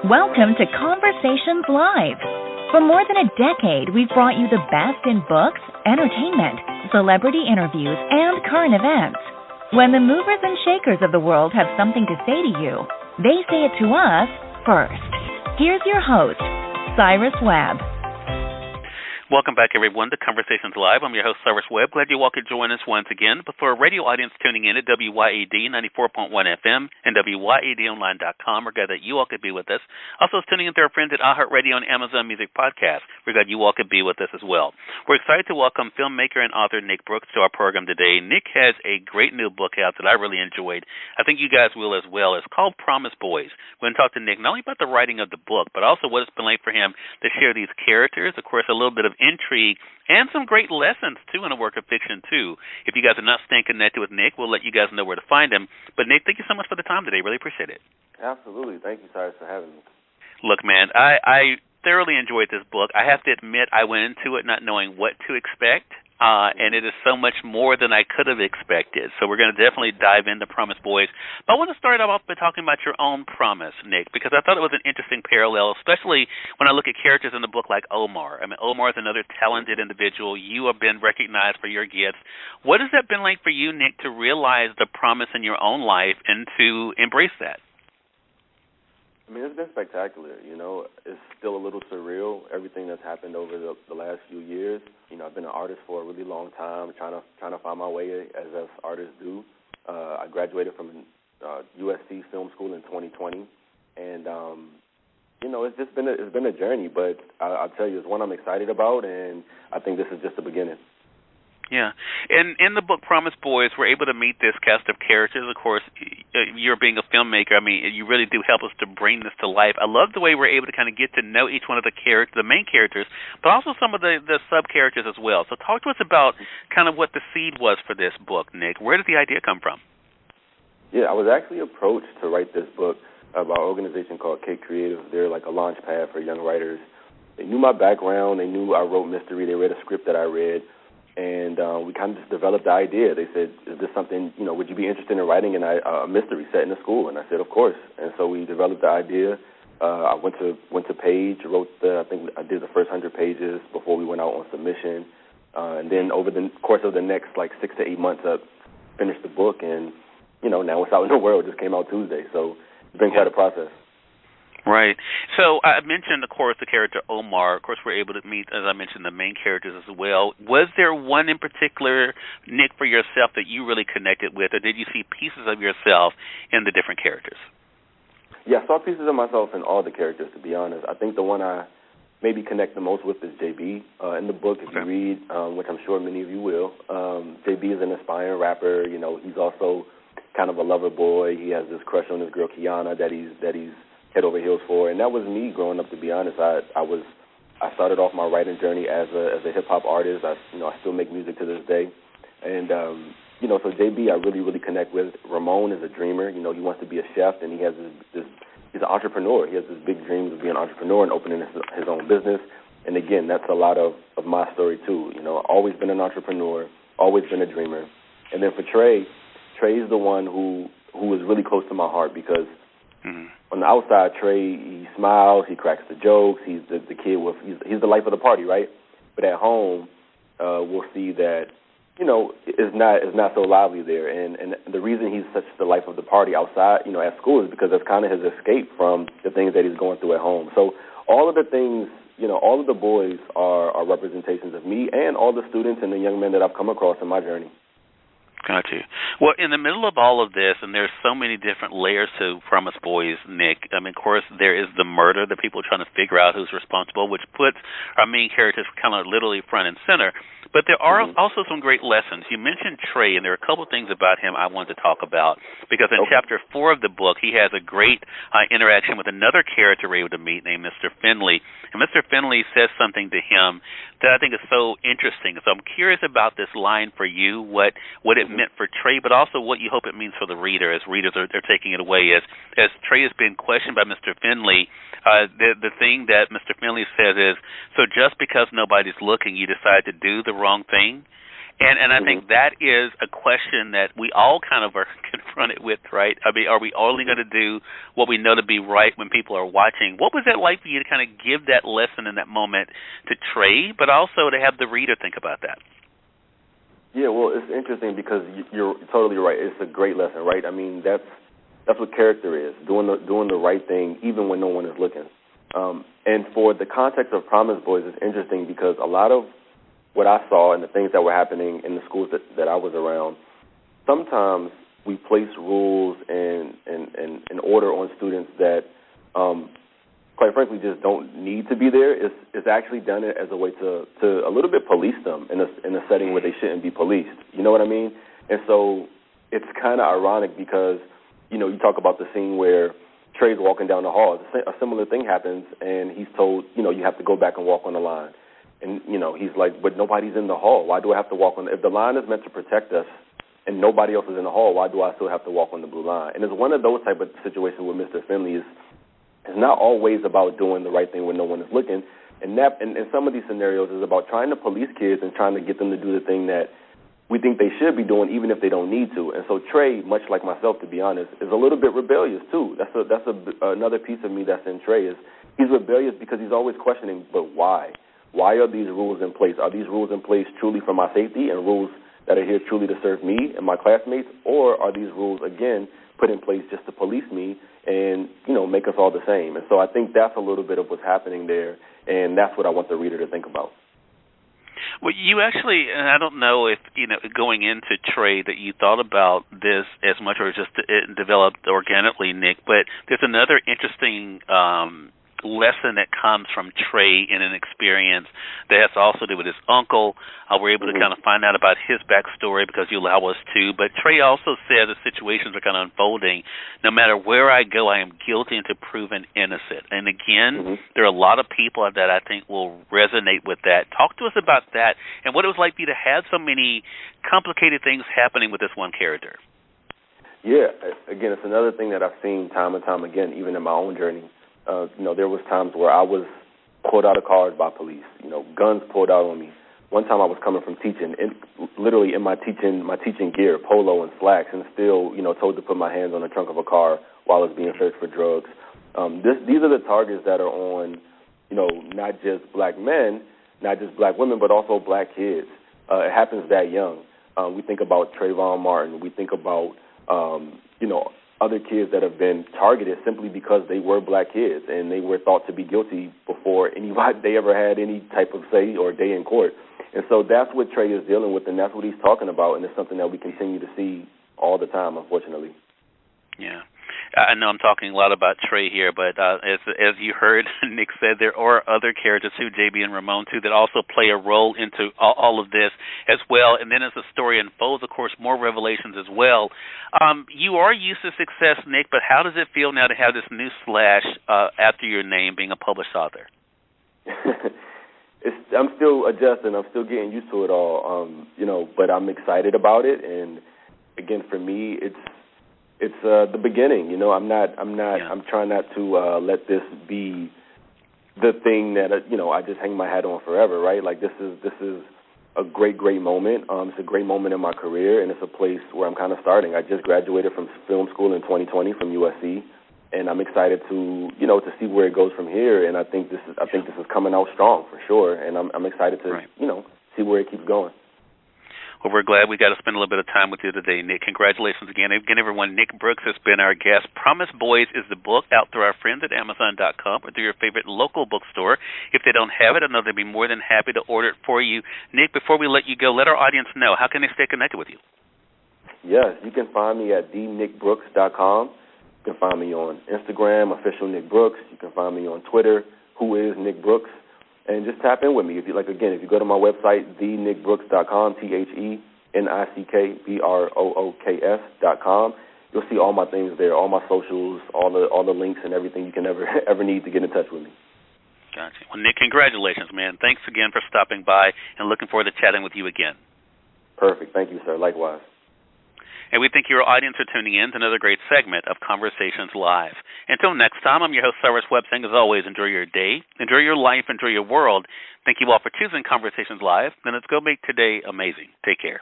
Welcome to Conversations Live. For more than a decade, we've brought you the best in books, entertainment, celebrity interviews, and current events. When the movers and shakers of the world have something to say to you, they say it to us first. Here's your host, Cyrus Webb. Welcome back, everyone, to Conversations Live. I'm your host, Cyrus Webb. Glad you all could join us once again. But for a radio audience tuning in at WYAD 94.1 FM and WYADonline.com, we're glad that you all could be with us. Also, tuning in to our friends at iHeartRadio and Amazon Music Podcast. We're glad you all could be with us as well. We're excited to welcome filmmaker and author Nick Brooks to our program today. Nick has a great new book out that I really enjoyed. I think you guys will as well. It's called Promise Boys. We're going to talk to Nick not only about the writing of the book, but also what it's been like for him to share these characters, of course, a little bit of intrigue, and some great lessons, too, in a work of fiction, too. If you guys are not staying connected with Nick, we'll let you guys know where to find him. But, Nick, thank you so much for the time today. Really appreciate it. Absolutely. Thank you, Cyrus, for having me. Look, man, I thoroughly enjoyed this book. I have to admit I went into it not knowing what to expect. And it is so much more than I could have expected. So we're going to definitely dive into Promise Boys. But I want to start off by talking about your own promise, Nick, because I thought it was an interesting parallel, especially when I look at characters in the book like Omar. I mean, Omar is another talented individual. You have been recognized for your gifts. What has that been like for you, Nick, to realize the promise in your own life and to embrace that? I mean, it's been spectacular. You know, it's still a little surreal, everything that's happened over the last few years. You know, I've been an artist for a really long time, trying to find my way as us artists do. I graduated from USC Film School in 2020, and you know, it's been a journey. But I'll tell you, it's one I'm excited about, and I think this is just the beginning. Yeah. And in the book Promise Boys, we're able to meet this cast of characters. Of course, you're being a filmmaker. I mean, you really do help us to bring this to life. I love the way we're able to kind of get to know each one of the main characters, but also some of the sub-characters as well. So talk to us about kind of what the seed was for this book, Nick. Where did the idea come from? Yeah, I was actually approached to write this book by an organization called K Creative. They're like a launch pad for young writers. They knew my background. They knew I wrote mystery. They read a script that I read. And we kind of just developed the idea. They said, is this something, you know, would you be interested in writing a mystery set in a school? And I said, of course. And so we developed the idea. I went to Page, I think I did the first 100 pages before we went out on submission. And then over the course of the next, 6 to 8 months, I finished the book. And, you know, now it's out in the world. It just came out Tuesday. So it's been quite a process. Right. So I mentioned, of course, the character Omar. Of course, we're able to meet, as I mentioned, the main characters as well. Was there one in particular, Nick, for yourself that you really connected with, or did you see pieces of yourself in the different characters? Yeah, I saw pieces of myself in all the characters, to be honest. I think the one I maybe connect the most with is JB. In the book, if you read, which I'm sure many of you will, JB is an aspiring rapper. You know, he's also kind of a lover boy. He has this crush on this girl, Kiana, that he's head over heels for, and that was me growing up. To be honest, I started off my writing journey as a hip hop artist. I still make music to this day, and so JB I really connect with. Ramon is a dreamer. You know, he wants to be a chef, and he has this he's an entrepreneur. He has this big dreams of being an entrepreneur and opening his own business. And again, that's a lot of my story too. You know, always been an entrepreneur, always been a dreamer. And then for Trey's the one who is really close to my heart because. Mm-hmm. On the outside, Trey, he smiles, he cracks the jokes, he's the kid he's the life of the party, right? But at home, we'll see that, you know, it's not so lively there. And the reason he's such the life of the party outside, you know, at school is because that's kind of his escape from the things that he's going through at home. So all of the things, you know, all of the boys are representations of me and all the students and the young men that I've come across in my journey. Got you. Well, in the middle of all of this, and there's so many different layers to Promise Boys, Nick, I mean, of course, there is the murder, the people trying to figure out who's responsible, which puts our main characters kind of literally front and center. But there are also some great lessons. You mentioned Trey, and there are a couple of things about him I wanted to talk about, because in Chapter 4 of the book, he has a great interaction with another character we're able to meet named Mr. Finley. And Mr. Finley says something to him that I think is so interesting. So I'm curious about this line for you, what it meant for Trey, but also what you hope it means for the reader as readers are taking it away. As Trey has been questioned by Mr. Finley, the thing that Mr. Finley says is, so just because nobody's looking, you decide to do the wrong thing? And I think that is a question that we all kind of are confronted with, right? I mean, are we only going to do what we know to be right when people are watching? What was that like for you to kind of give that lesson in that moment to Trey, but also to have the reader think about that? Yeah, well, it's interesting because you're totally right. It's a great lesson, right? I mean, that's what character is, doing the right thing even when no one is looking. And for the context of Promise Boys, it's interesting because a lot of what I saw and the things that were happening in the schools that I was around, sometimes we place rules and order on students that, quite frankly, just don't need to be there. It's actually done it as a way to a little bit police them in a setting where they shouldn't be policed. You know what I mean? And so it's kind of ironic because, you talk about the scene where Trey's walking down the hall. A similar thing happens, and he's told, you have to go back and walk on the line. And, he's like, but nobody's in the hall. Why do I have to walk on if the line is meant to protect us and nobody else is in the hall, why do I still have to walk on the blue line? And it's one of those type of situations where Mr. Finley is not always about doing the right thing when no one is looking. And some of these scenarios is about trying to police kids and trying to get them to do the thing that we think they should be doing even if they don't need to. And so Trey, much like myself, to be honest, is a little bit rebellious too. That's another piece of me that's in Trey is he's rebellious because he's always questioning, but why? Why are these rules in place? Are these rules in place truly for my safety and rules that are here truly to serve me and my classmates? Or are these rules, again, put in place just to police me and, make us all the same? And so I think that's a little bit of what's happening there, and that's what I want the reader to think about. Well, you actually, and I don't know if, going into Trey that you thought about this as much or just it developed organically, Nick, but there's another interesting lesson that comes from Trey in an experience that has to also do with his uncle. We're able to kind of find out about his backstory because you allow us to. But Trey also said the situations are kind of unfolding. No matter where I go, I am guilty until proven innocent. And again, there are a lot of people that I think will resonate with that. Talk to us about that and what it was like for you to have so many complicated things happening with this one character. Yeah, again, it's another thing that I've seen time and time again, even in my own journey. There was times where I was pulled out of cars by police, guns pulled out on me. One time I was coming from teaching, literally in my teaching gear, polo and slacks, and still, told to put my hands on the trunk of a car while I was being searched for drugs. These are the targets that are on, not just black men, not just black women, but also black kids. It happens that young. We think about Trayvon Martin. We think about, other kids that have been targeted simply because they were black kids and they were thought to be guilty before they ever had any type of say or day in court. And so that's what Trey is dealing with, and that's what he's talking about, and it's something that we continue to see all the time, unfortunately. Yeah. I know I'm talking a lot about Trey here, but as you heard Nick said, there are other characters too, JB and Ramon too, that also play a role into all of this as well. And then as the story unfolds, of course, more revelations as well. You are used to success, Nick, but how does it feel now to have this new slash after your name, being a published author? I'm still adjusting. I'm still getting used to it all, but I'm excited about it. And again, for me, it's the beginning. I'm trying not to let this be the thing that I just hang my hat on forever, right? Like this is a great moment. It's a great moment in my career, and it's a place where I'm kind of starting. I just graduated from film school in 2020 from USC, and I'm excited to see where it goes from here. And I think this is coming out strong for sure, and I'm excited to see where it keeps going. Well, we're glad we got to spend a little bit of time with you today, Nick. Congratulations again. Again, everyone, Nick Brooks has been our guest. Promise Boys is the book out through our friends at Amazon.com or through your favorite local bookstore. If they don't have it, I know they'd be more than happy to order it for you. Nick, before we let you go, let our audience know, how can they stay connected with you? Yes, you can find me at thenickbrooks.com. You can find me on Instagram, official Nick Brooks. You can find me on Twitter, who is Nick Brooks. And just tap in with me. If you go to my website, thenickbrooks.com, thenickbrooks.com, you'll see all my things there, all my socials, all the links and everything you can ever need to get in touch with me. Gotcha. Well, Nick, congratulations, man. Thanks again for stopping by, and looking forward to chatting with you again. Perfect. Thank you, sir. Likewise. And we thank your audience for tuning in to another great segment of Conversations Live. Until next time, I'm your host, Cyrus Webb, saying as always, enjoy your day, enjoy your life, enjoy your world. Thank you all for choosing Conversations Live, and let's go make today amazing. Take care.